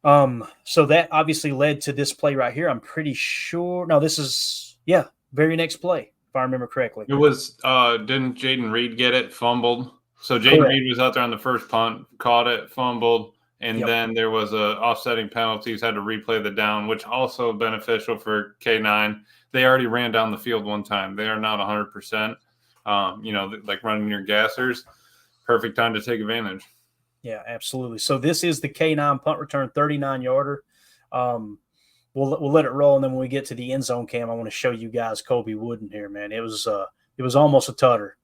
So that obviously led to this play right here. I'm pretty sure. No, this is very next play, if I remember correctly. It was didn't Jaden Reed get it fumbled? So Jaden Correct. Reed was out there on the first punt, caught it, fumbled, and Yep. then there was a offsetting penalties, had to replay the down, which also beneficial for K9. They already ran down the field one time. They are not 100%. Like running your gassers. Perfect time to take advantage. Yeah, absolutely. So this is the K9 punt return 39-yarder. We'll let it roll, and then when we get to the end zone cam, I want to show you guys Colby Wooden here, man. It was almost a tutter.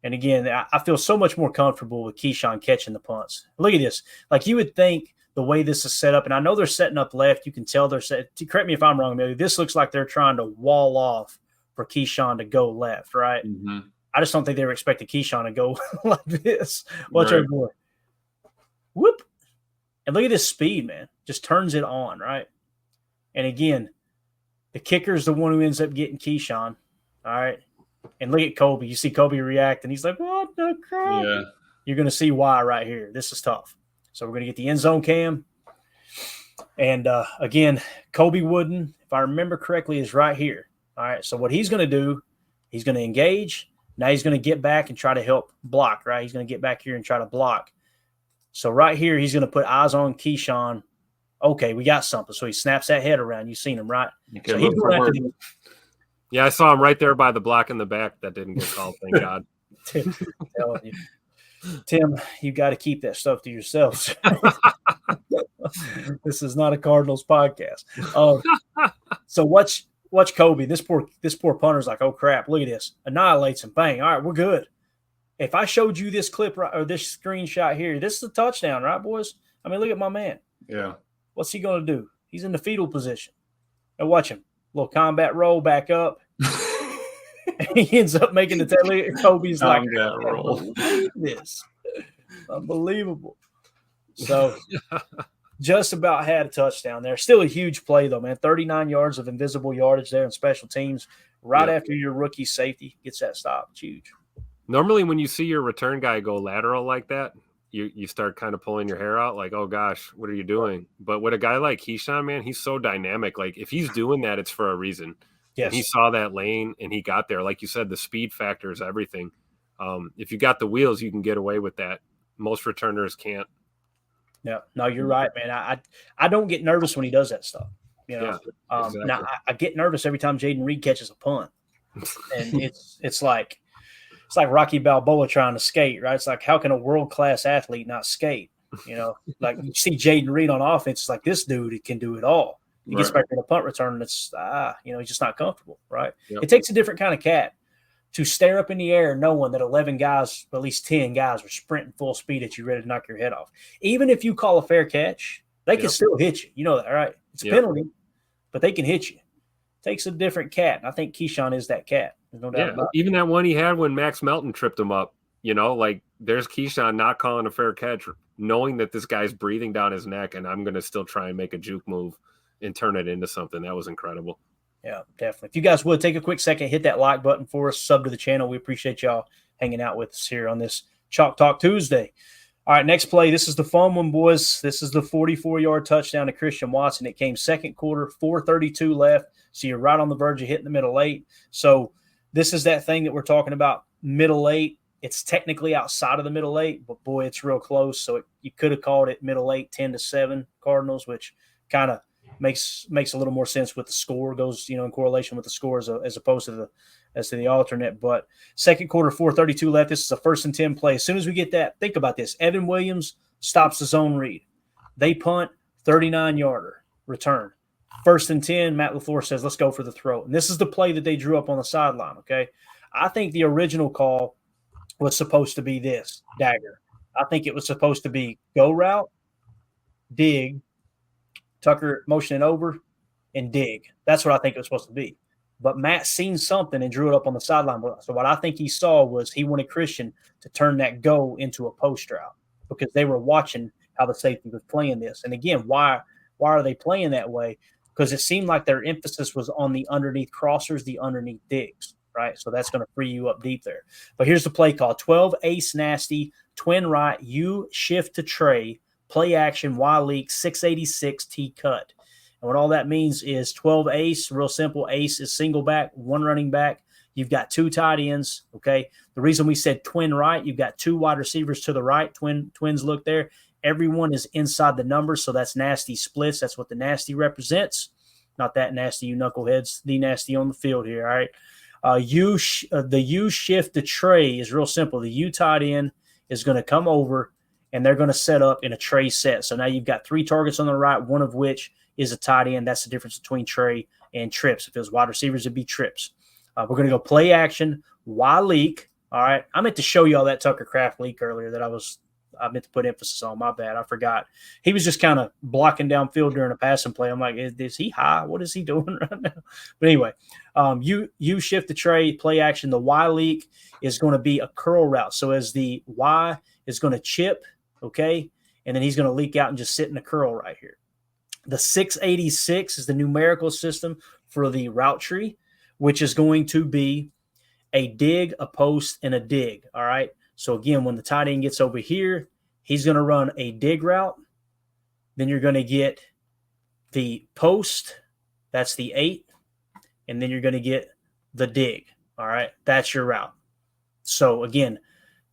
And again, I feel so much more comfortable with Keyshawn catching the punts. Look at this. Like, you would think the way this is set up, and I know they're setting up left. You can tell they're set. Correct me if I'm wrong, Amelia. This looks like they're trying to wall off for Keyshawn to go left, right? Mm-hmm. I just don't think they were expecting Keyshawn to go like this. Watch our boy. Whoop. And look at this speed, man. Just turns it on, right? And again, the kicker is the one who ends up getting Keyshawn. All right. And look at Colby. You see Colby react, and he's like, what the crap? Yeah. You're going to see why right here. This is tough. So we're going to get the end zone cam. And again, Colby Wooden, if I remember correctly, is right here. All right. So what he's going to do, he's going to engage. Now he's going to get back and try to help block, right? He's going to get back here and try to block. So right here, he's going to put eyes on Keyshawn. Okay, we got something. So he snaps that head around. You've seen him, right? So he's going after the Yeah, I saw him right there by the block in the back that didn't get called. Thank God. Tim, you got to keep that stuff to yourself. This is not a Cardinals podcast. So watch Kobe. This poor punter's like, oh crap! Look at this, annihilates him. Bang! All right, we're good. If I showed you this clip or this screenshot here, this is a touchdown, right, boys? I mean, look at my man. Yeah. What's he going to do? He's in the fetal position. Now watch him. Little combat roll back up. He ends up making the telly. Kobe's like, roll. This unbelievable. So just about had a touchdown there. Still a huge play though, man. 39 yards of invisible yardage there in special teams. Right after your rookie safety gets that stop. It's huge. Normally, when you see your return guy go lateral like that, you start kind of pulling your hair out, like, oh gosh, what are you doing? But with a guy like Keyshawn, man, he's so dynamic. Like, if he's doing that, it's for a reason. Yes. And he saw that lane and he got there. Like you said, the speed factor is everything. If you got the wheels, you can get away with that. Most returners can't. Yeah, no, you're right, man. I don't get nervous when he does that stuff. You know, exactly. Now I get nervous every time Jaden Reed catches a punt, and it's like Rocky Balboa trying to skate, right? It's like, how can a world-class athlete not skate? You know, like you see Jaden Reed on offense, it's like this dude, he can do it all. He gets back to the punt return, and it's he's just not comfortable, right? Yep. It takes a different kind of cat to stare up in the air knowing that 11 guys, or at least 10 guys, are sprinting full speed at you, ready to knock your head off. Even if you call a fair catch, they can still hit you. You know that, right? It's a penalty, but they can hit you. It takes a different cat, and I think Keyshawn is that cat. There's no doubt about it. Even that one he had when Max Melton tripped him up, like there's Keyshawn not calling a fair catch, knowing that this guy's breathing down his neck, and I'm going to still try and make a juke move and turn it into something. That was incredible. Yeah, definitely. If you guys would take a quick second, hit that like button for us, sub to the channel. We appreciate y'all hanging out with us here on this Chalk Talk Tuesday. All right, next play. This is the fun one, boys. This is the 44-yard touchdown to Christian Watson. It came second quarter, 4:32 left. So you're right on the verge of hitting the middle eight. So this is that thing that we're talking about, middle eight. It's technically outside of the middle eight, but boy, it's real close. So you could have called it middle eight, 10-7 Cardinals, which kind of makes a little more sense with the score, goes in correlation with the score as opposed to the alternate. But second quarter, 4:32 left. This is a 1st and 10 play. As soon as we get that, think about this. Evan Williams stops the zone read. They punt, 39-yarder return. 1st and 10, Matt LaFleur says, let's go for the throw. And this is the play that they drew up on the sideline, okay? I think the original call was supposed to be this, dagger. I think it was supposed to be go route, dig, Tucker motioning over, and dig. That's what I think it was supposed to be. But Matt seen something and drew it up on the sideline. So what I think he saw was he wanted Christian to turn that go into a post route because they were watching how the safety was playing this. And again, why are they playing that way? Because it seemed like their emphasis was on the underneath crossers, the underneath digs, right? So that's going to free you up deep there. But here's the play call. 12 ace nasty, twin right, you shift to Trey, play action, Y leak, 686 T cut. And what all that means is 12 ace, real simple. Ace is single back, one running back. You've got 2 tight ends, okay? The reason we said twin right, you've got 2 wide receivers to the right. Twins look there. Everyone is inside the numbers, so that's nasty splits. That's what the nasty represents. Not that nasty, you knuckleheads. The nasty on the field here, all right? The U shift the tray is real simple. The U tight end is going to come over, and they're going to set up in a tray set. So now you've got 3 targets on the right, one of which is a tight end. That's the difference between tray and trips. If it was wide receivers, it'd be trips. We're going to go play action, Y leak. All right. I meant to show you all that Tucker Kraft leak earlier that I meant to put emphasis on. My bad. I forgot. He was just kind of blocking downfield during a passing play. I'm like, is he high? What is he doing right now? But anyway, you shift the tray, play action. The Y leak is going to be a curl route. So as the Y is going to chip, okay, and then he's going to leak out and just sit in a curl right here. The 686 is the numerical system for the route tree, which is going to be a dig, a post, and a dig, all right? So, again, when the tight end gets over here, he's going to run a dig route. Then you're going to get the post. That's the 8. And then you're going to get the dig, all right? That's your route. So, again,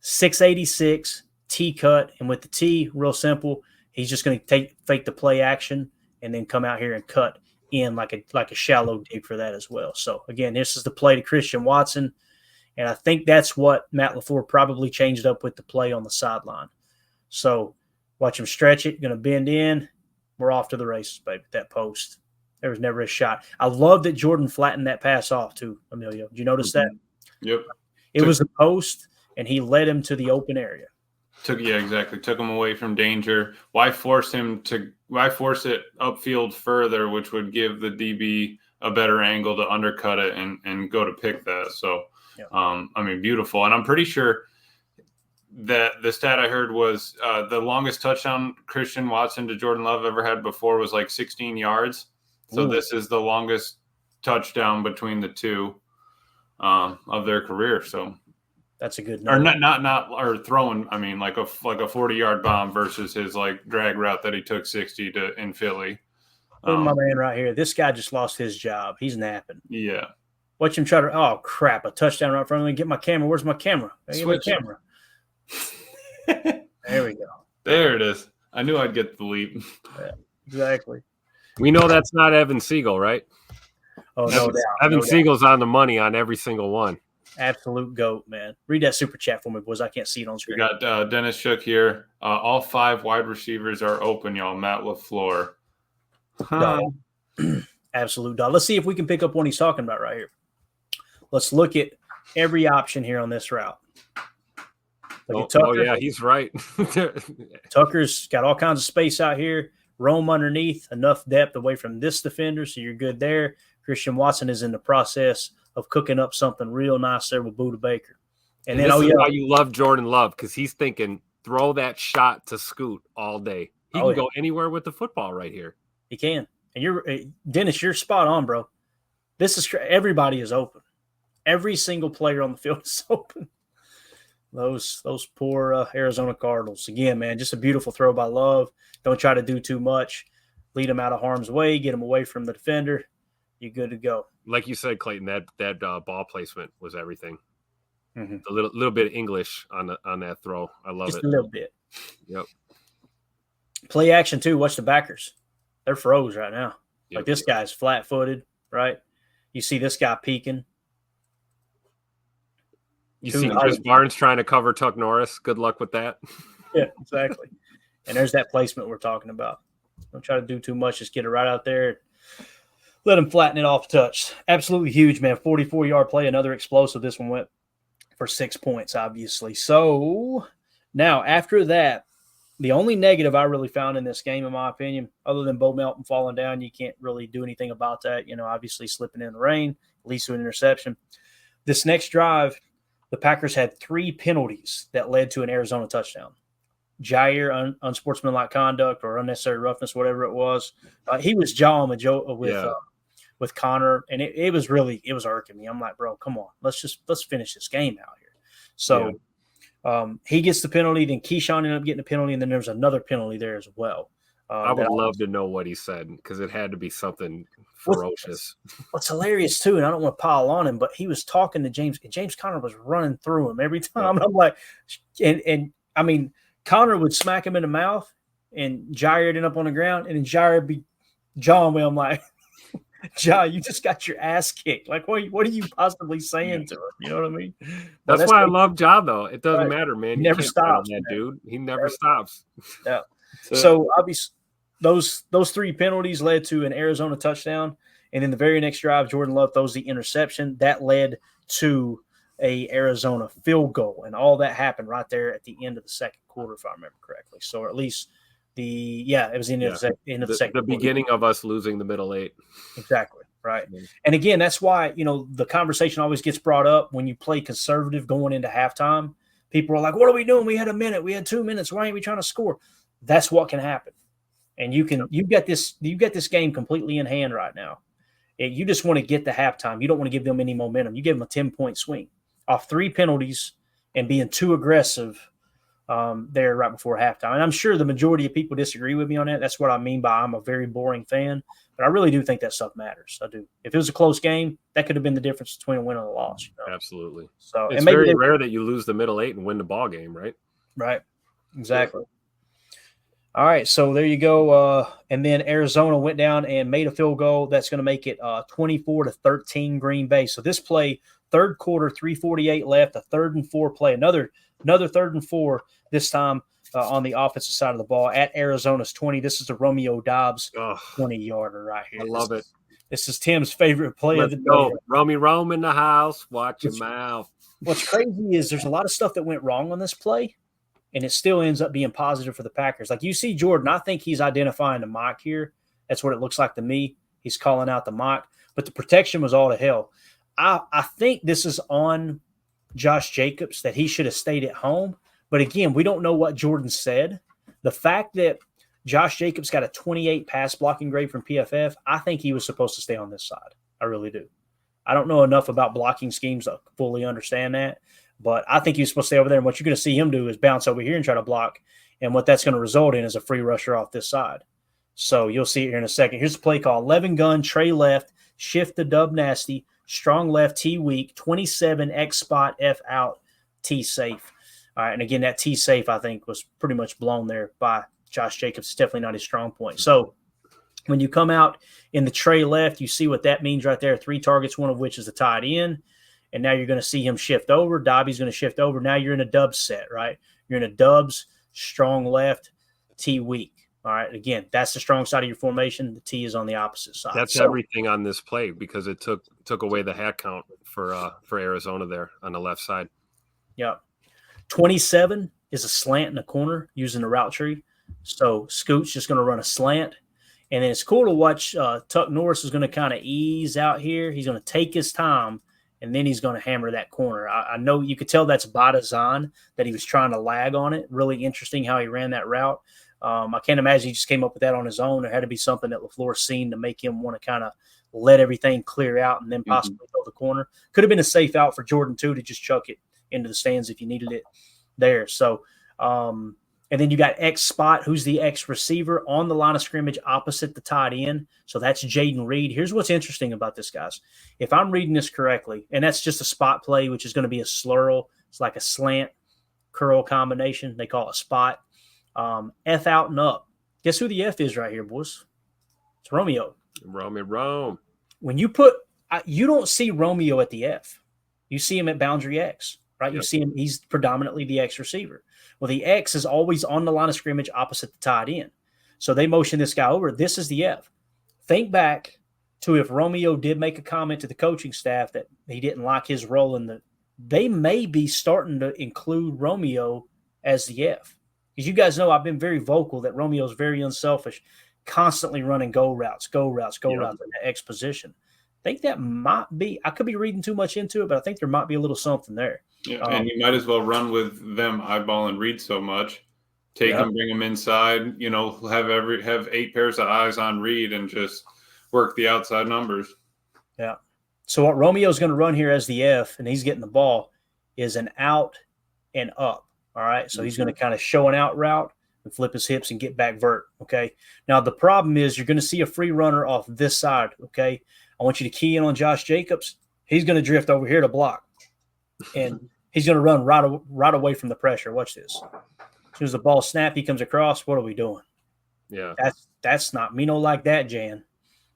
686, T cut. And with the T, real simple, he's just going to fake the play action and then come out here and cut in like a shallow dig for that as well. So, again, this is the play to Christian Watson. And I think that's what Matt LaFleur probably changed up with the play on the sideline. So watch him stretch it, going to bend in. We're off to the races, baby, that post. There was never a shot. I love that Jordan flattened that pass off too, Emilio. Did you notice that? Yep. It was the post, and he led him to the open area. Exactly. Took him away from danger. Why force it upfield further, which would give the DB a better angle to undercut it and go to pick that. So, I mean, beautiful. And I'm pretty sure that the stat I heard was the longest touchdown Christian Watson to Jordan Love ever had before was like 16 yards. So This is the longest touchdown between the two of their career. So that's a good number. Or not or throwing. I mean, like a 40-yard bomb versus his like drag route that he took 60 to in Philly. My man right here. This guy just lost his job. He's napping. Yeah. Watch him try to. Oh crap! A touchdown right in front of me. Get my camera. Where's my camera? Get my camera. There we go. There it is. I knew I'd get the leap. Yeah, exactly. We know that's not Evan Siegel, right? Oh, no doubt. Evan Siegel's on the money on every single one. Absolute GOAT, man. Read that super chat for me, boys. I can't see it on screen. We got Dennis Shook here. All 5 wide receivers are open, y'all. Matt LaFleur. Absolute dog. Let's see if we can pick up what he's talking about right here. Let's look at every option here on this route. Tucker. Yeah, he's right. Tucker's got all kinds of space out here. Roam underneath, enough depth away from this defender, so you're good there. Christian Watson is in the process of cooking up something real nice there with Budda Baker. And then, why you love Jordan Love, because he's thinking, throw that shot to Scoot all day. He can go anywhere with the football right here. He can. And Dennis, you're spot on, bro. This is everybody is open. Every single player on the field is open. Those poor Arizona Cardinals. Again, man, just a beautiful throw by Love. Don't try to do too much. Lead them out of harm's way. Get them away from the defender. You're good to go. Like you said, Clayton, that ball placement was everything. Mm-hmm. A little bit of English on that throw. I love it. Just a little bit. Yep. Play action too. Watch the backers. They're froze right now. Yep. Like this guy's flat-footed, right? You see this guy peeking. You see Chris Barnes trying to cover Tuck Norris. Good luck with that. Yeah, exactly. And there's that placement we're talking about. Don't try to do too much. Just get it right out there. Let him flatten it off touch. Absolutely huge, man. 44-yard play. Another explosive. This one went for 6 points, obviously. So now after that, the only negative I really found in this game, in my opinion, other than Bo Melton falling down, you can't really do anything about that. Obviously slipping in the rain, at least with an interception. This next drive, the Packers had 3 penalties that led to an Arizona touchdown. Jair, unsportsmanlike conduct or unnecessary roughness, whatever it was. He was jawing with Connor, and it was irking me. I'm like, bro, come on, let's finish this game out here. So He gets the penalty, then Keyshawn ended up getting a penalty, and then there's another penalty there as well. I would love to know what he said because it had to be something ferocious. What's hilarious too, and I don't want to pile on him, but he was talking to James, and James Conner was running through him every time. Yeah. I'm like, and I mean, Conner would smack him in the mouth, and Jair ended up on the ground, and then Jair would be jawing with him like, Jair, you just got your ass kicked. Like, what are you possibly saying to him? You know what I mean? That's why I love Ja, though. It doesn't matter, man. He never stops, that dude. He never stops. Yeah. So obviously, those three penalties led to an Arizona touchdown, and in the very next drive, Jordan Love throws the interception that led to a Arizona field goal, and all that happened right there at the end of the second quarter, if I remember correctly. So, or at least it was the end of the second. The beginning of us losing the middle eight. Exactly. Right. And again, that's why, the conversation always gets brought up when you play conservative going into halftime. People are like, what are we doing? We had a minute. We had 2 minutes. Why ain't we trying to score? That's what can happen. And you get this game completely in hand right now. You just want to get the halftime. You don't want to give them any momentum. You give them a 10-point swing off 3 penalties and being too aggressive there right before halftime. And I'm sure the majority of people disagree with me on that. That's what I mean by I'm a very boring fan. But I really do think that stuff matters. I do. If it was a close game, that could have been the difference between a win and a loss. Absolutely. So it's very rare that you lose the middle 8 and win the ball game, right? Right. Exactly. All right, so there you go. And then Arizona went down and made a field goal. That's going to make it 24-13 Green Bay. So this play, third quarter, 3:48 left, a 3rd and 4 play. Another 3rd and 4 this time on the offensive side of the ball at Arizona's 20. This is the Romeo Doubs 20-yarder right here. I love it. This is Tim's favorite play of the day. Romy Rome in the house. Watch your mouth. What's crazy is there's a lot of stuff that went wrong on this play, and it still ends up being positive for the Packers. Like you see Jordan, I think he's identifying the mock here. That's what it looks like to me. He's calling out the mock, but the protection was all to hell. I think this is on Josh Jacobs that he should have stayed at home. But again, we don't know what Jordan said. The fact that Josh Jacobs got a 28 pass blocking grade from PFF, I think he was supposed to stay on this side. I really do. I don't know enough about blocking schemes to fully understand that. But I think he's supposed to stay over there, and what you're going to see him do is bounce over here and try to block, and what that's going to result in is a free rusher off this side. So you'll see it here in a second. Here's the play call. 11 gun, Trey left, shift the dub nasty, strong left, T weak, 27, X spot, F out, T safe. All right, and again, that T safe, I think, was pretty much blown there by Josh Jacobs. It's definitely not his strong point. So when you come out in the Trey left, you see what that means right there. 3 targets, one of which is the tight end. And now you're going to see him shift over. Dobby's going to shift over. Now you're in a dub set, right? You're in a dubs, strong left, T weak. All right. Again, that's the strong side of your formation. The T is on the opposite side. That's everything on this play because it took away the hat count for Arizona there on the left side. Yep. 27 is a slant in the corner using the route tree. So Scoot's just going to run a slant. And then it's cool to watch Tuck Norris is going to kind of ease out here. He's going to take his time. And then he's going to hammer that corner. I know you could tell that's by design that he was trying to lag on it. Really interesting how he ran that route. I can't imagine he just came up with that on his own. There had to be something that LaFleur seen to make him want to kind of let everything clear out and then possibly throw the corner. Could have been a safe out for Jordan, too, to just chuck it into the stands if you needed it there. So, and then you got X spot, who's the X receiver on the line of scrimmage opposite the tight end. So that's Jaden Reed. Here's what's interesting about this, guys. If I'm reading this correctly, and that's just a spot play, which is going to be a slurl. It's like a slant curl combination. They call it spot. F out and up. Guess who the F is right here, boys? It's Romeo. Rome. When you don't see Romeo at the F. You see him at boundary X, right? Yep. You see him. He's predominantly the X receiver. Well, the X is always on the line of scrimmage opposite the tight end. So they motion this guy over. This is the F. Think back to if Romeo did make a comment to the coaching staff that he didn't like his role they may be starting to include Romeo as the F. Because you guys know I've been very vocal that Romeo's very unselfish, constantly running go routes in the X position. I think that might be – I could be reading too much into it, but I think there might be a little something there. Yeah, and you might as well run with them eyeballing Reed so much. Take him, bring him inside, have 8 pairs of eyes on Reed and just work the outside numbers. Yeah. So what Romeo's going to run here as the F, and he's getting the ball, is an out and up. All right. So he's going to kind of show an out route and flip his hips and get back vert. Okay. Now, the problem is you're going to see a free runner off this side. Okay. I want you to key in on Josh Jacobs. He's going to drift over here to block. And he's going to run right away from the pressure. Watch this. As soon as the ball snap, he comes across. What are we doing? Yeah. That's not me no like that, Jan.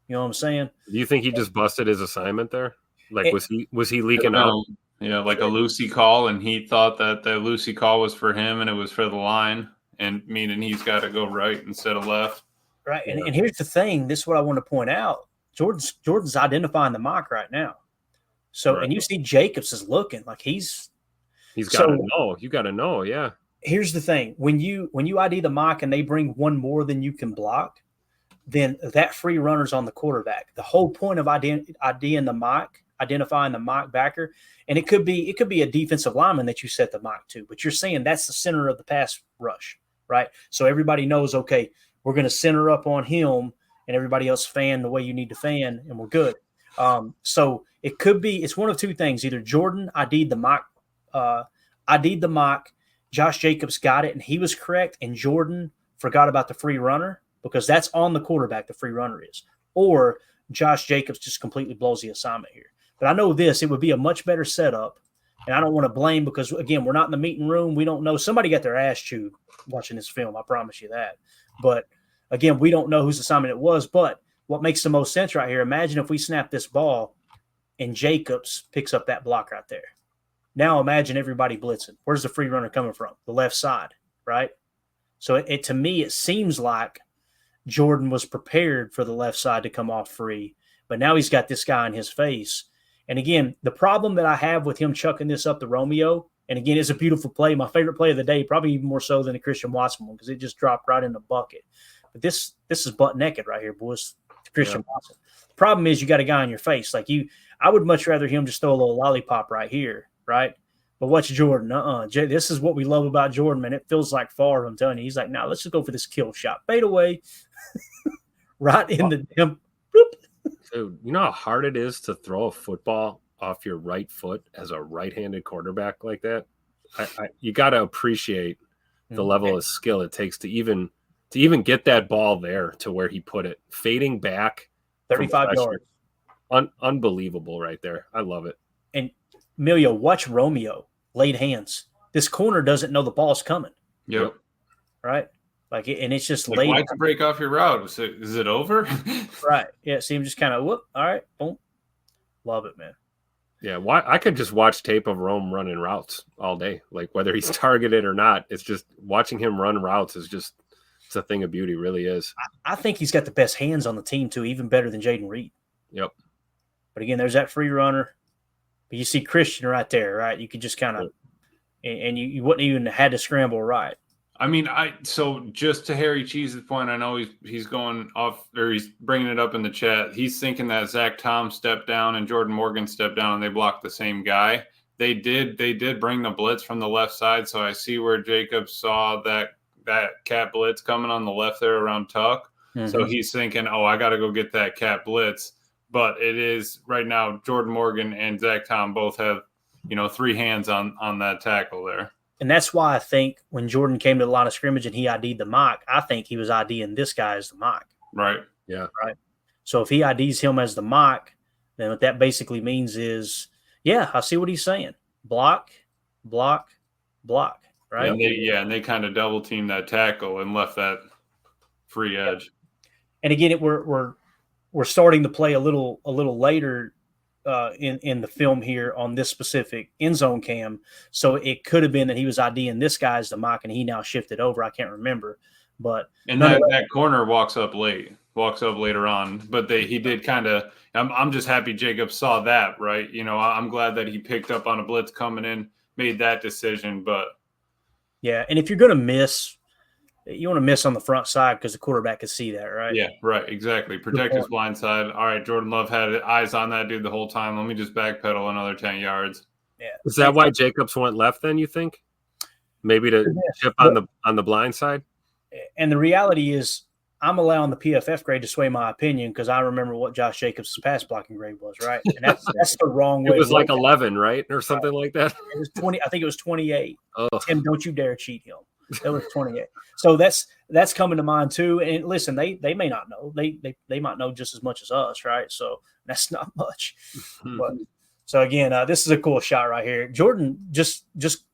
You know what I'm saying? Do you think he just busted his assignment there? Like, was he leaking out? Yeah, like a loosey call, and he thought that the loosey call was for him and it was for the line, and meaning he's got to go right instead of left. Right. And here's the thing. This is what I want to point out. Jordan's identifying the mock right now. So, Right. and you see Jacobs is looking like he's got to know. You got to know. Yeah. Here's the thing. When you ID the mock and they bring one more than you can block, then that free runner's on the quarterback. The whole point of IDing the mock, identifying the mock backer, and it could be a defensive lineman that you set the mock to, but you're saying that's the center of the pass rush, right? So everybody knows, okay, we're going to center up on him, and everybody else fan the way you need to fan, and we're good. So it could be, it's one of two things. Either Jordan ID'd the mock, Josh Jacobs got it, and he was correct, and Jordan forgot about the free runner because that's on the quarterback, the free runner is. Or Josh Jacobs just completely blows the assignment here. But I know this, it would be a much better setup, and I don't want to blame because, again, we're not in the meeting room. We don't know. Somebody got their ass chewed watching this film, I promise you that. But, again, we don't know whose assignment it was. But what makes the most sense right here, imagine if we snap this ball and Jacobs picks up that block right there. Now imagine everybody blitzing. Where's the free runner coming from? The left side, right? So to me, it seems like Jordan was prepared for the left side to come off free, but now he's got this guy in his face. And again, the problem that I have with him chucking this up to Romeo, and again, it's a beautiful play. My favorite play of the day, probably even more so than the Christian Watson one, because it just dropped right in the bucket. But this is butt naked right here, boys. Christian Watson. The problem is you got a guy in your face. Like I would much rather him just throw a little lollipop right here, right? But watch Jordan. This is what we love about Jordan, man. It feels like Favre, I'm telling you. He's like, now let's just go for this kill shot. Fade away. Right in the damn. Dude, you know how hard it is to throw a football off your right foot as a right-handed quarterback like that? You got to appreciate the level of skill it takes to even get that ball there to where he put it. Fading back 35 yards. Unbelievable right there. I love it. And Emilio, watch Romeo laid hands. This corner doesn't know the ball's coming. Yep. Right? Like, and it's just like, laid. why'd you break off your route? Is it over? Right. Yeah. See him just kind of whoop. All right. Boom. Love it, man. Yeah. Why I could just watch tape of Rome running routes all day. Like whether he's targeted or not, it's just watching him run routes is just it's a thing of beauty, really is. I think he's got the best hands on the team too, even better than Jaden Reed. Yep. But again, there's that free runner. But you see Christian right there, right? You could just kind of, and you wouldn't even had to scramble right. I mean, so just to Harry Cheese's point, I know he's going off, or he's bringing it up in the chat. He's thinking that Zach Tom stepped down and Jordan Morgan stepped down, and they blocked the same guy. They did bring the blitz from the left side, so I see where Jacobs saw that cat blitz coming on the left there around Tuck. Mm-hmm. So he's thinking, oh, I got to go get that cat blitz. But it is right now Jordan Morgan and Zach Tom both have, three hands on that tackle there. And that's why I think when Jordan came to the line of scrimmage and he ID'd the mock, I think he was IDing this guy as the mock. Right. Yeah. Right. So if he IDs him as the mock, then what that basically means is, yeah, I see what he's saying. Block, block, block. Right. And they kind of double teamed that tackle and left that free edge. And again, we're starting to play a little later in the film here on this specific end zone cam. So it could have been that he was IDing this guy as the mock and he now shifted over. I can't remember. But that corner walks up later on. But he did kind of I'm just happy Jacob saw that, right? I'm glad that he picked up on a blitz coming in, made that decision. But yeah, and if you're gonna miss, you want to miss on the front side because the quarterback can see that, right? Yeah, right. Exactly. Protect his blind side. All right, Jordan Love had eyes on that dude the whole time. Let me just backpedal another 10 yards. Yeah. Is that why Jacobs went left then, you think? Maybe to chip on the blind side? And the reality is, I'm allowing the PFF grade to sway my opinion because I remember what Josh Jacobs' pass blocking grade was, right? And that's the wrong way. It was to like look at 11, right? Or something like that. It was 20. I think it was 28. Oh, Tim, don't you dare cheat him. It was 28. So that's coming to mind too. And listen, they may not know. They might know just as much as us, right? So that's not much. But so again, this is a cool shot right here. Jordan just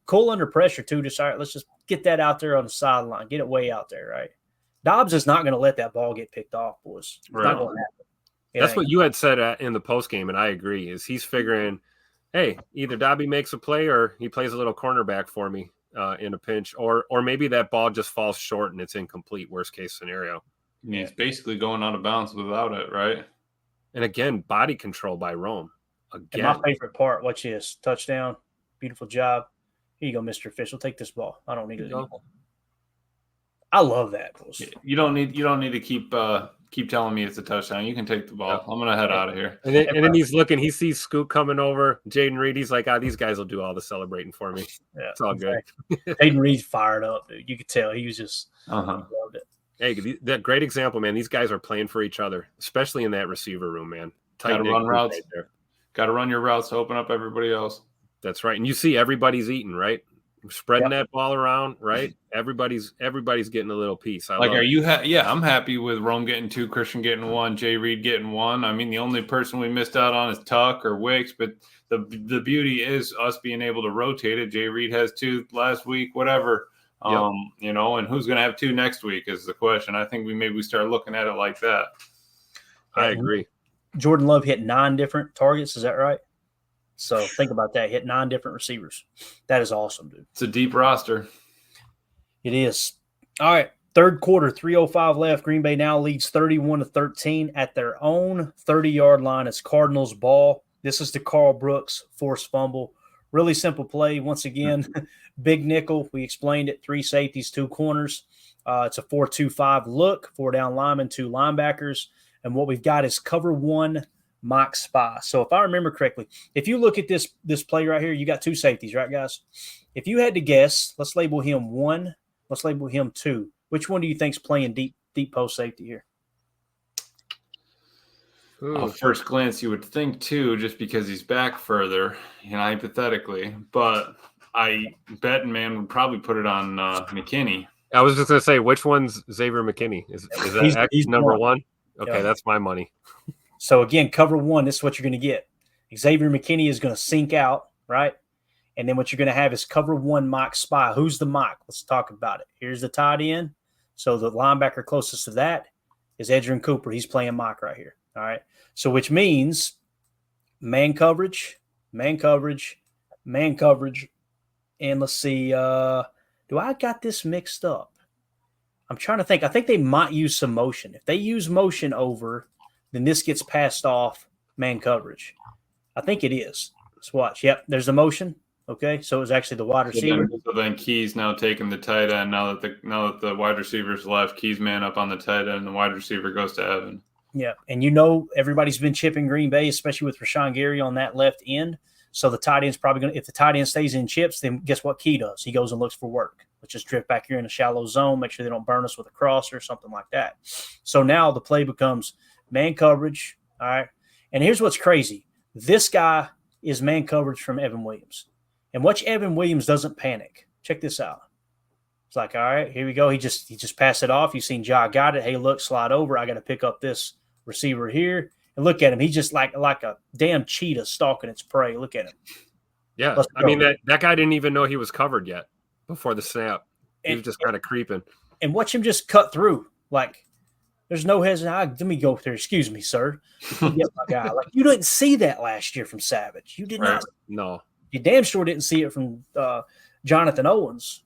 cool under pressure too. Just all right, let's just get that out there on the sideline. Get it way out there, right? Dobbs is not going to let that ball get picked off, boys. It's not going to happen. That's what you had said in the post game, and I agree. Is he's figuring, hey, either Dobby makes a play or he plays a little cornerback for me in a pinch, or maybe that ball just falls short and it's incomplete. Worst case scenario. Yeah, it's basically going out of bounds without it, right? And again, body control by Rome. Again, and my favorite part. Watch this touchdown. Beautiful job. Here you go, Mr. Official. Take this ball. I don't need it anymore. I love that. You don't need to keep telling me it's a touchdown. You can take the ball. I'm gonna head out of here. And then he's looking. He sees Scoot coming over. Jaden Reed. He's like, these guys will do all the celebrating for me. Yeah, it's all good. Jaden Reed's fired up, dude. You could tell he was just loved it. Hey, that great example, man. These guys are playing for each other, especially in that receiver room, man. Got to run routes. Right there. Got to run your routes to open up everybody else. That's right. And you see everybody's eating, right? Spreading that ball around, right? Everybody's getting a little piece. Are you? I'm happy with Rome getting 2, Christian getting 1, Jay Reed getting 1. I mean, the only person we missed out on is Tuck or Wicks, but the beauty is us being able to rotate it. Jay Reed has 2 last week, whatever. And who's going to have 2 next week is the question. I think we start looking at it like that. I agree. Jordan Love hit 9 different targets. Is that right? So think about that. Hit 9 different receivers. That is awesome, dude. It's a deep roster. It is. All right. Third quarter, 3:05 left. Green Bay now leads 31-13 at their own 30-yard line. It's Cardinals ball. This is the Carl Brooks forced fumble. Really simple play. Once again, big nickel. We explained it. 3 safeties, 2 corners. It's a 4-2-5 look. 4 down linemen, 2 linebackers. And what we've got is cover 1 mock spy. So if I remember correctly, if you look at this play right here, you got 2 safeties, right, guys? If you had to guess, let's label him 1. Let's label him 2. Which one do you think's playing deep post safety here? First glance, you would think 2, just because he's back further, hypothetically. But I bet man would probably put it on McKinney. I was just gonna say, which one's Xavier McKinney? Is that he's number 1? Okay, that's my money. So again, cover 1, this is what you're going to get. Xavier McKinney is going to sink out, right? And then what you're going to have is cover 1 mock spy. Who's the mock? Let's talk about it. Here's the tight end. So the linebacker closest to that is Edgerrin Cooper. He's playing mock right here. All right. So which means man coverage. And let's see. Do I got this mixed up? I'm trying to think. I think they might use some motion. If they use motion over, then this gets passed off man coverage. I think it is. Let's watch. Yep, there's the motion. Okay, so it was actually the wide receiver. So then Key's now taking the tight end. Now that the wide receiver's left, Key's man up on the tight end, and the wide receiver goes to Evan. Yeah, and everybody's been chipping Green Bay, especially with Rashawn Gary on that left end. So the tight end's probably going to – if the tight end stays in chips, then guess what Key does? He goes and looks for work. Let's just drift back here in a shallow zone, make sure they don't burn us with a cross or something like that. So now the play becomes man coverage, all right? And here's what's crazy. This guy is man coverage from Evan Williams. And watch Evan Williams doesn't panic. Check this out. It's like, all right, here we go. He just passed it off. You've seen Ja got it. Hey, look, slide over. I got to pick up this receiver here. And look at him. He's just like a damn cheetah stalking its prey. Look at him. Yeah, I mean, that guy didn't even know he was covered yet before the snap. He was just kind of creeping. And watch him just cut through. Like, there's no hesitation. Let me go there. Excuse me, sir. Get my guy. Like, you didn't see that last year from Savage. You did not. No. You damn sure didn't see it from Jonathan Owens.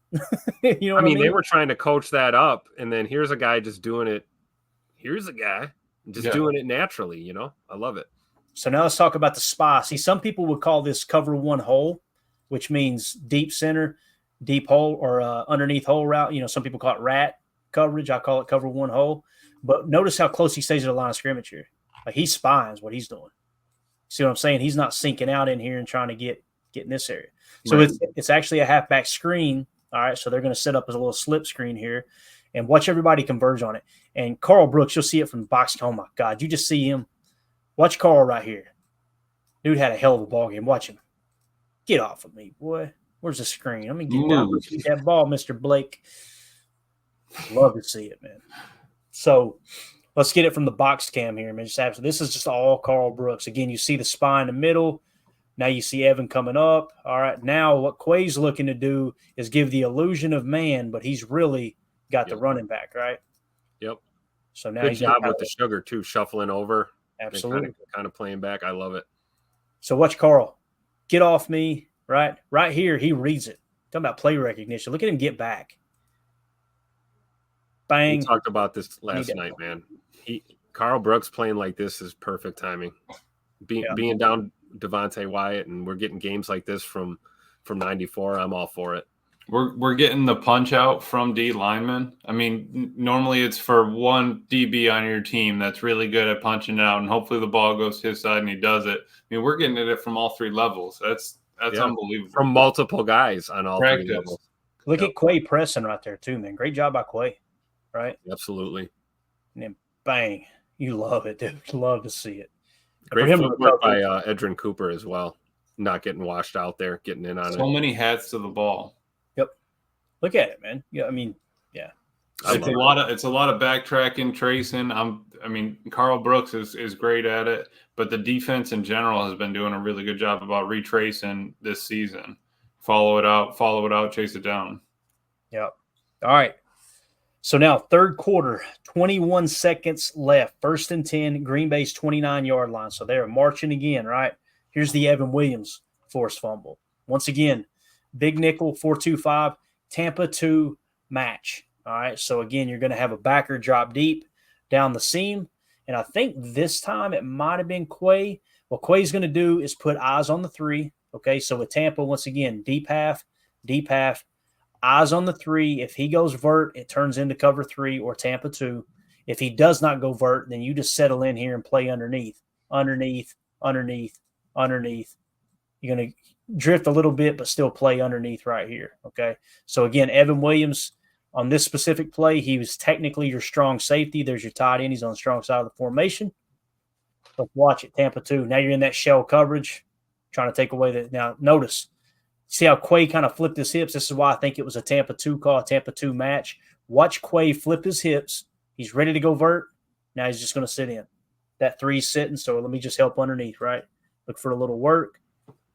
You know what I mean? They were trying to coach that up, and then here's a guy just doing it. Here's a guy just doing it naturally, I love it. So now let's talk about the spy. See, some people would call this cover 1 hole, which means deep center, deep hole, or underneath hole route. Some people call it rat coverage. I call it cover 1 hole. But notice how close he stays to the line of scrimmage here. Like, he's spying is what he's doing. See what I'm saying? He's not sinking out in here and trying to get in this area. So it's actually a halfback screen. All right, so they're going to set up as a little slip screen here. and watch everybody converge on it. And Carl Brooks, you'll see it from the box. Oh, my God. You just see him. Watch Carl right here. Dude had a hell of a ball game. Watch him. Get off of me, boy. Where's the screen? Let me get down and shoot that ball, Mr. Blake. Love to see it, man. So let's get it from the box cam here, man. This is just all Carl Brooks. Again, you see the spy in the middle. Now you see Evan coming up. All right, now what Quay's looking to do is give the illusion of man, but he's really got the running back, right? Yep. So now good job with the sugar too, shuffling over. Absolutely. Kind of playing back. I love it. So watch Carl. Get off me, right? Right here, he reads it. Talking about play recognition. Look at him get back. Bang. We talked about this last night, man. Carl Brooks playing like this is perfect timing. Being down Devontae Wyatt, and we're getting games like this from 94. I'm all for it. We're getting the punch out from D linemen. I mean, normally it's for one DB on your team that's really good at punching it out, and hopefully the ball goes to his side and he does it. I mean, we're getting it from all three levels. That's unbelievable. From multiple guys on all three levels. Look at Quay pressing right there too, man. Great job by Quay, right? Absolutely. And then bang. You love it, dude. Love to see it. Great footwork by Edrin Cooper as well. Not getting washed out there, getting in on it. So many hats to the ball. Yep. Look at it, man. Yeah, I mean, yeah. It's a lot of backtracking, tracing. Carl Brooks is great at it, but the defense in general has been doing a really good job about retracing this season. Follow it out, chase it down. Yep. All right. So now third quarter, 21 seconds left. 1st and 10, Green Bay's 29-yard line. So they're marching again, right? Here's the Evan Williams forced fumble. Once again, big nickel, 4-2-5, Tampa 2 match. All right, so again, you're going to have a backer drop deep down the seam. And I think this time it might have been Quay. What Quay's going to do is put eyes on the 3. Okay, so with Tampa, once again, deep half, eyes on the 3. If he goes vert, it turns into cover 3 or Tampa 2. If he does not go vert, then you just settle in here and play underneath. You're going to drift a little bit, but still play underneath right here, okay? So, again, Evan Williams, on this specific play, he was technically your strong safety. There's your tight end. He's on the strong side of the formation. But watch it, Tampa 2. Now you're in that shell coverage, trying to take away the – now, notice – see how Quay kind of flipped his hips? This is why I think it was a Tampa 2 call, a Tampa 2 match. Watch Quay flip his hips. He's ready to go vert. Now he's just going to sit in. That 3's sitting, so let me just help underneath, right? Look for a little work.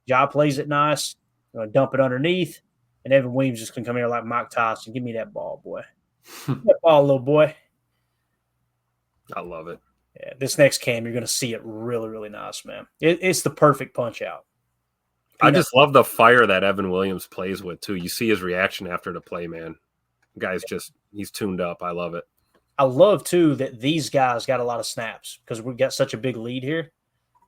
Ja plays it nice. I'm going to dump it underneath, and Evan Williams just going to come here like Mike Tyson. Give me that ball, boy. That ball, little boy. I love it. Yeah, this next cam, you're going to see it really, really nice, man. It's the perfect punch out. I just love the fire that Evan Williams plays with, too. You see his reaction after the play, man. The guy's he's tuned up. I love it. I love, too, that these guys got a lot of snaps because we've got such a big lead here.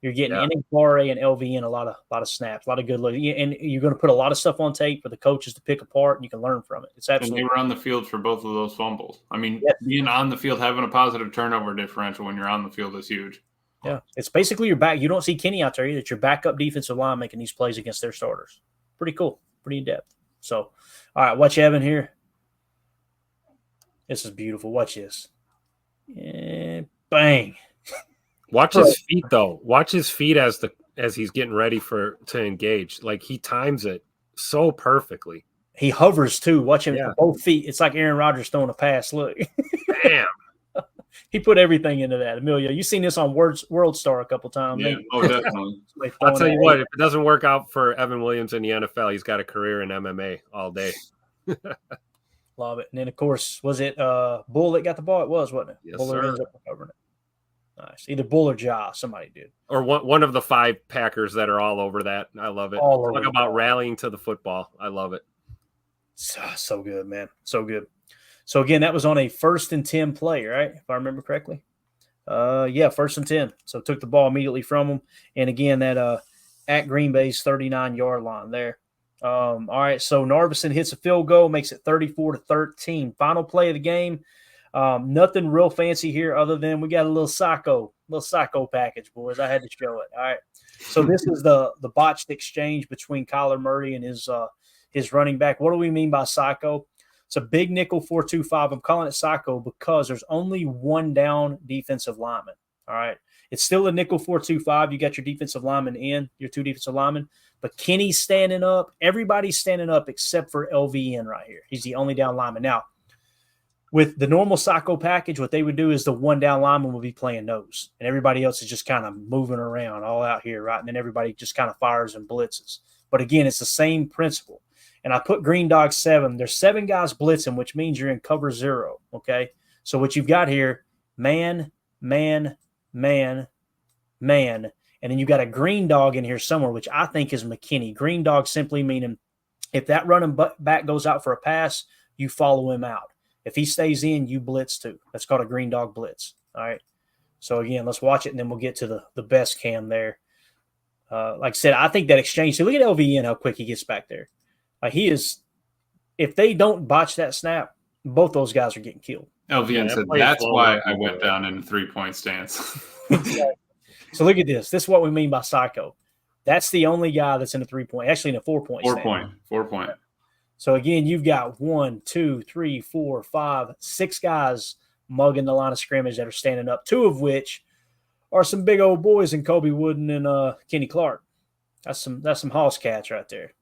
You're getting Enagbare and LVN a lot of snaps, a lot of good look. And you're going to put a lot of stuff on tape for the coaches to pick apart, and you can learn from it. It's absolutely. And they were on the field for both of those fumbles. I mean, being on the field, having a positive turnover differential when you're on the field is huge. Yeah, it's basically your back. You don't see Kenny out there either. It's your backup defensive line making these plays against their starters. Pretty cool. Pretty in-depth. So, all right, watch Evan here. This is beautiful. Watch this. And bang. Watch his feet, though. Watch his feet as he's getting ready to engage. Like, he times it so perfectly. He hovers, too. Watch him with both feet. It's like Aaron Rodgers throwing a pass. Look. Damn. He put everything into that. Emilio, you've seen this on World Star a couple times. Yeah, definitely. I'll tell you what, if it doesn't work out for Evan Williams in the NFL, he's got a career in MMA all day. Love it. And then, of course, was it Bull that got the ball? It was, wasn't it? Yes, Buller sir. ends up recovering it. Nice. Either Bull or Ja. Somebody did. Or one of the 5 Packers that are all over that. I love it. Talk about rallying to the football. I love it. So good, man. So good. So, again, that was on a 1st and 10 play, right? If I remember correctly. 1st and 10. So, took the ball immediately from him. And, again, that at Green Bay's 39-yard line there. All right, so Narbison hits a field goal, makes it 34-13. Final play of the game. Nothing real fancy here other than we got a little psycho package, boys. I had to show it. All right. So, this is the botched exchange between Kyler Murray and his running back. What do we mean by psycho? It's a big nickel 4-2-5. I'm calling it psycho because there's only one down defensive lineman. All right. It's still a nickel 4-2-5. You got your defensive lineman in, your two defensive linemen, but Kenny's standing up. Everybody's standing up except for LVN right here. He's the only down lineman. Now, with the normal psycho package, what they would do is the one down lineman will be playing nose, and everybody else is just kind of moving around all out here, right? And then everybody just kind of fires and blitzes. But again, it's the same principle. And I put Green Dog 7. There's 7 guys blitzing, which means you're in cover 0, okay? So what you've got here, man, man, man, man, and then you got a green dog in here somewhere, which I think is McKinney. Green dog simply meaning if that running back goes out for a pass, you follow him out. If he stays in, you blitz too. That's called a green dog blitz. All right. So again, let's watch it, and then we'll get to the best cam there. Like I said, I think that exchange. So look at LVN, how quick he gets back there. He is. If they don't botch that snap, both those guys are getting killed. LVN said that's why I went down in a 3-point stance. Exactly. So look at this. This is what we mean by psycho. That's the only guy that's in a 3-point, actually in a 4-point. 4-point. So again, you've got 1, 2, 3, 4, 5, 6 guys mugging the line of scrimmage that are standing up, 2 of which are some big old boys in Kobe Wooden and Kenny Clark. That's some hoss cats right there.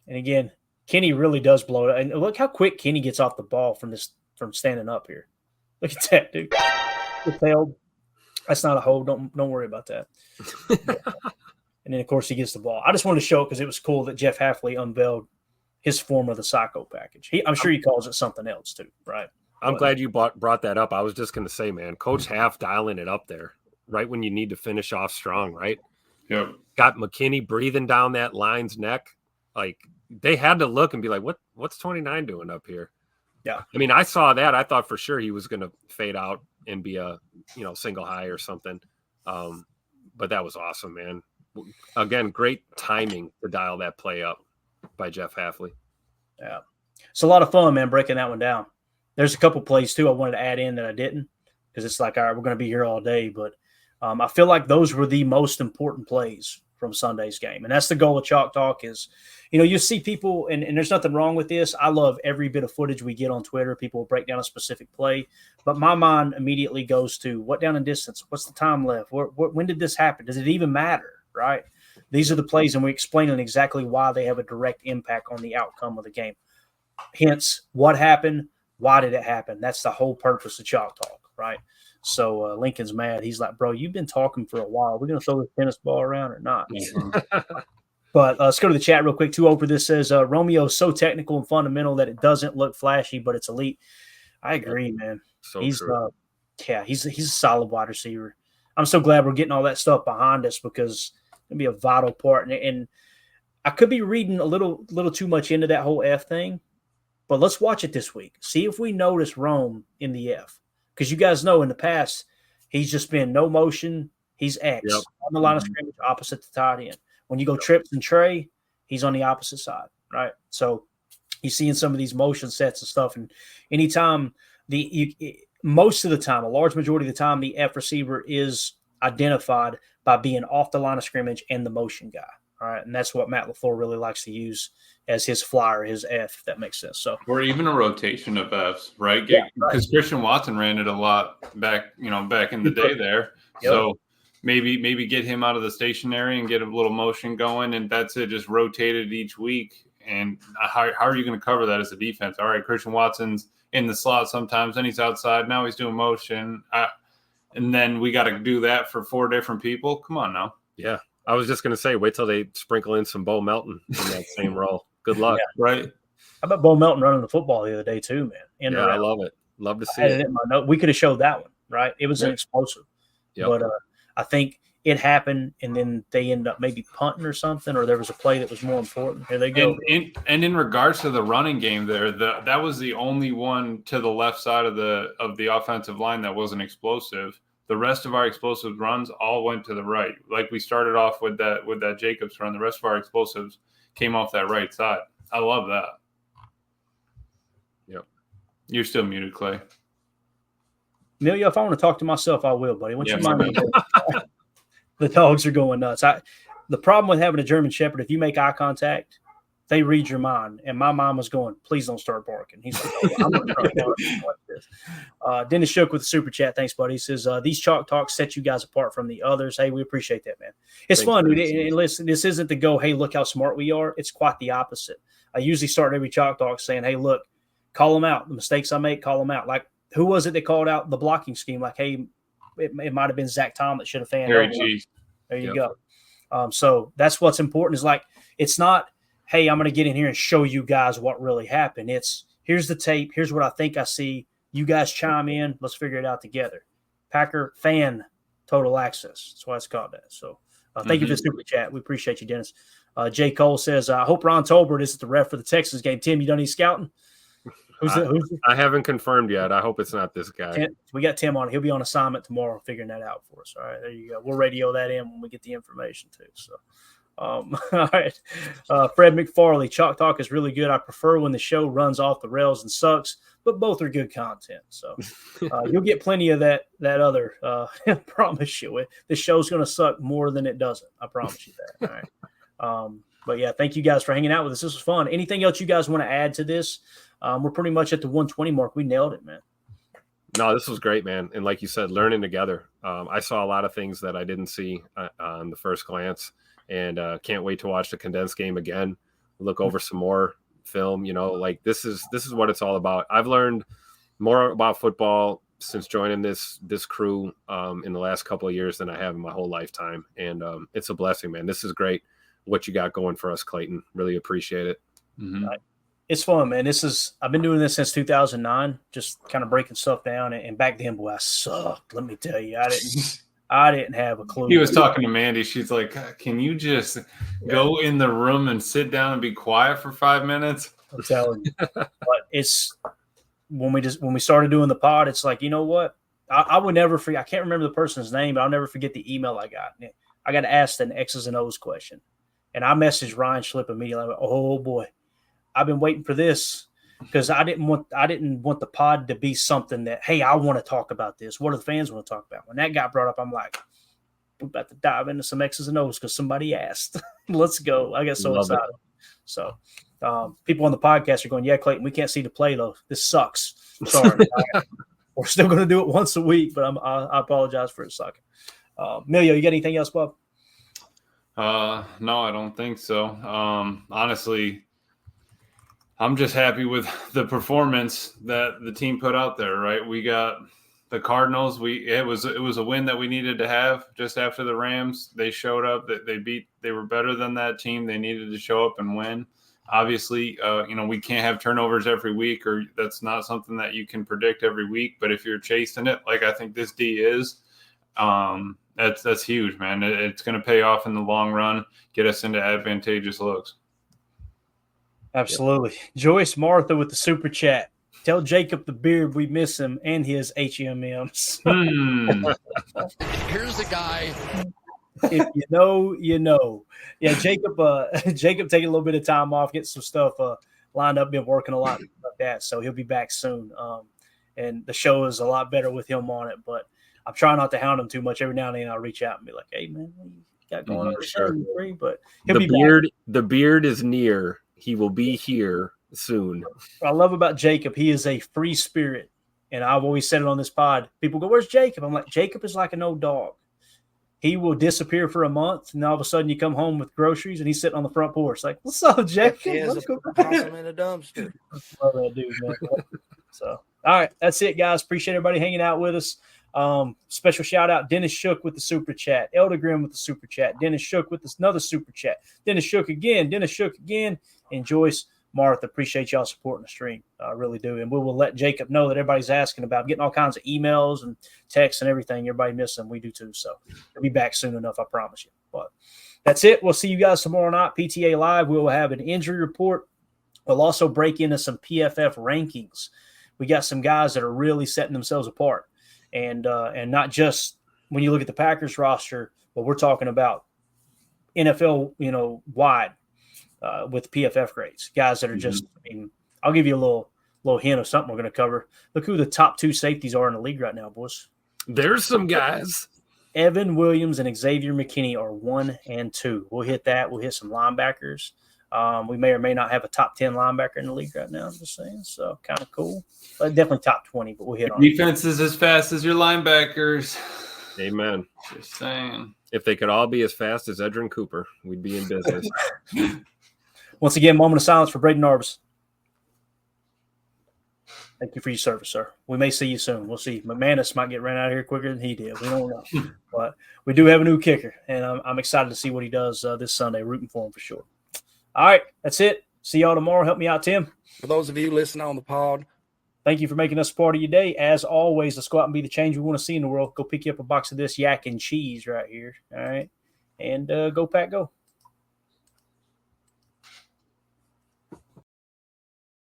And again, Kenny really does blow it. And look how quick Kenny gets off the ball from standing up here. Look at that, dude. It failed. That's not a hold. Don't worry about that. And then, of course, he gets the ball. I just wanted to show it because it was cool that Jeff Hafley unveiled his form of the psycho package. I'm sure he calls it something else too, right? I'm glad you brought that up. I was just going to say, man, Coach Half dialing it up there right when you need to finish off strong, right? Yep. Got McKinney breathing down that line's neck. Like, they had to look and be like, what's 29 doing up here? Yeah. I mean, I saw that. I thought for sure he was going to fade out and be a, single high or something. But that was awesome, man. Again, great timing to dial that play up by Jeff Hafley. Yeah. It's a lot of fun, man, breaking that one down. There's a couple plays, too, I wanted to add in that I didn't because it's like, all right, we're going to be here all day. But I feel like those were the most important plays from Sunday's game. And that's the goal of Chalk Talk is, you see people, and there's nothing wrong with this. I love every bit of footage we get on Twitter. People will break down a specific play. But my mind immediately goes to what down and distance? What's the time left? When did this happen? Does it even matter, right? These are the plays, and we're explaining exactly why they have a direct impact on the outcome of the game. Hence, what happened? Why did it happen? That's the whole purpose of Chalk Talk, right? So Lincoln's mad. He's like, bro, you've been talking for a while. We're going to throw this tennis ball around or not? But let's go to the chat real quick. 2 over this says, Romeo's so technical and fundamental that it doesn't look flashy, but it's elite. I agree, man. So he's true. He's a solid wide receiver. I'm so glad we're getting all that stuff behind us because it'll be a vital part. And I could be reading a little too much into that whole F thing, but let's watch it this week. See if we notice Rome in the F. Because you guys know in the past, he's just been no motion. He's X on the line of scrimmage opposite the tight end. When you go trips and Trey, he's on the opposite side, right? So you see in some of these motion sets and stuff. And anytime most of the time, a large majority of the time, the F receiver is identified by being off the line of scrimmage and the motion guy. All right. And that's what Matt LaFleur really likes to use as his flyer, his F, if that makes sense. So, or even a rotation of Fs, right? Because Christian Watson ran it a lot back in the day there. Yep. So maybe get him out of the stationary and get a little motion going, and that's it. Just rotate it each week. And how are you going to cover that as a defense? All right, Christian Watson's in the slot sometimes, then he's outside. Now he's doing motion. And then we got to do that for 4 different people. Come on now. Yeah. I was just going to say, wait till they sprinkle in some Bo Melton in that same role. Good luck. Yeah, right. How about Bo Melton running the football the other day too, man? I love it. Love to see it. In my note. We could have showed that one, right? It was an explosive. Yep. But I think it happened, and then they ended up maybe punting or something, or there was a play that was more important. Here they go. And in regards to the running game there, that was the only one to the left side of the offensive line that wasn't explosive. The rest of our explosive runs all went to the right. Like we started off with that Jacobs run. The rest of our explosives came off that right side. I love that. Yep. You're still muted, Clay. Amelia, if I want to talk to myself, I will, buddy. Once you mind the dogs are going nuts. The problem with having a German Shepherd, if you make eye contact, they read your mind. And my mom was going, please don't start barking. He's like, oh, I'm going to start barking like this. Dennis Shook with the super chat. Thanks, buddy. He says, these Chalk Talks set you guys apart from the others. Hey, we appreciate that, man. It's fun, dude. And listen, this isn't to go, hey, look how smart we are. It's quite the opposite. I usually start every Chalk Talk saying, hey, look, call them out. The mistakes I make, call them out. Like, who was it that called out the blocking scheme? Like, hey, it might have been Zach Tom that should have fanned Harry over. G. There you go. So that's what's important is like, it's not, hey, I'm going to get in here and show you guys what really happened. It's here's the tape. Here's what I think I see. You guys chime in. Let's figure it out together. Packer fan total access. That's why it's called that. So thank you for the super chat. We appreciate you, Dennis. J. Cole says, I hope Ron Tolbert isn't the ref for the Texas game. Tim, you done any scouting? I haven't confirmed yet. I hope it's not this guy. We got Tim on. He'll be on assignment tomorrow figuring that out for us. All right, there you go. We'll radio that in when we get the information too. So, all right. Fred McFarley, Chalk Talk is really good. I prefer when the show runs off the rails and sucks, but both are good content. So you'll get plenty of that other. I promise you. The show's going to suck more than it doesn't. I promise you that. All right. But yeah, thank you guys for hanging out with us. This was fun. Anything else you guys want to add to this? We're pretty much at the 120 mark. We nailed it, man. No, this was great, man. And like you said, learning together. I saw a lot of things that I didn't see on the first glance, and can't wait to watch the condensed game again. Look over some more film. You know, like this is what it's all about. I've learned more about football since joining this crew in the last couple of years than I have in my whole lifetime, and it's a blessing, man. This is great. What you got going for us, Clayton? Really appreciate it. Mm-hmm. It's fun, man. I've been doing this since 2009, just kind of breaking stuff down. And back then, boy, I sucked. Let me tell you, I didn't have a clue. He was talking to Mandy. She's like, "Can you just go in the room and sit down and be quiet for 5 minutes?" I'm telling you. But it's when we started doing the pod, it's like, you know what? I would never forget. I can't remember the person's name, but I'll never forget the email I got. I got asked an X's and O's question, and I messaged Ryan Schlip immediately. I went, oh boy. I've been waiting for this because I didn't want the pod to be something that, hey, I want to talk about this. What do the fans want to talk about? When that got brought up, I'm like, we're about to dive into some X's and O's because somebody asked. Let's go. I get so excited. So people on the podcast are going, yeah, Clayton, we can't see the play though. This sucks. Sorry. We're still going to do it once a week, but I apologize for it sucking. Milio, you got anything else, Bob? No, I don't think so. Honestly, I'm just happy with the performance that the team put out there, right? We got the Cardinals. It was a win that we needed to have just after the Rams. They showed up, that they were better than that team. They needed to show up and win. Obviously, we can't have turnovers every week, or that's not something that you can predict every week. But if you're chasing it, like I think this D is, that's huge, man. It's going to pay off in the long run, get us into advantageous looks. Absolutely. Yep. Joyce Martha with the super chat. Tell Jacob the beard we miss him and his HMMs. Here's the guy. If you know, you know. Yeah, Jacob taking a little bit of time off, getting some stuff lined up, been working a lot like that. So he'll be back soon. And the show is a lot better with him on it. But I'm trying not to hound him too much. Every now and then I'll reach out and be like, hey, man, what you got going on? Sure. But the beard is near. He will be here soon. What I love about Jacob, he is a free spirit. And I've always said it on this pod. People go, where's Jacob? I'm like, Jacob is like an old dog. He will disappear for a month, and all of a sudden you come home with groceries, and he's sitting on the front porch like, what's up, Jacob? He has a possum in a dumpster. I love that dude, man. So, all right, that's it, guys. Appreciate everybody hanging out with us. Special shout out Dennis Shook with the super chat, Elder Grimm with the super chat, Dennis Shook with another super chat, Dennis Shook again, and Joyce Martha. Appreciate y'all supporting the stream. I really do. And we will let Jacob know that everybody's asking about getting all kinds of emails and texts and everything. Everybody miss them. We do too. So he'll be back soon enough. I promise you. But that's it. We'll see you guys tomorrow night. PTA Live. We will have an injury report. We'll also break into some PFF rankings. We got some guys that are really setting themselves apart. And not just when you look at the Packers roster, but we're talking about NFL, wide with PFF grades. Guys that are just, I'll give you a little hint of something we're going to cover. Look who the top two safeties are in the league right now, boys. There's some guys. Evan Williams and Xavier McKinney are 1 and 2. We'll hit that. We'll hit some linebackers. We may or may not have a top 10 linebacker in the league right now. I'm just saying. So kind of cool. Definitely top 20, but we'll hit on it. Defense is as fast as your linebackers. Amen. Just saying. If they could all be as fast as Edrin Cooper, we'd be in business. Once again, moment of silence for Braden Arbus. Thank you for your service, sir. We may see you soon. We'll see. McManus might get ran out of here quicker than he did. We don't know. But we do have a new kicker, and I'm excited to see what he does this Sunday. Rooting for him for sure. All right, that's it. See y'all tomorrow. Help me out, Tim. For those of you listening on the pod, thank you for making us part of your day. As always, let's go out and be the change we want to see in the world. Go pick you up a box of this yak and cheese right here. All right. And go Pack Go.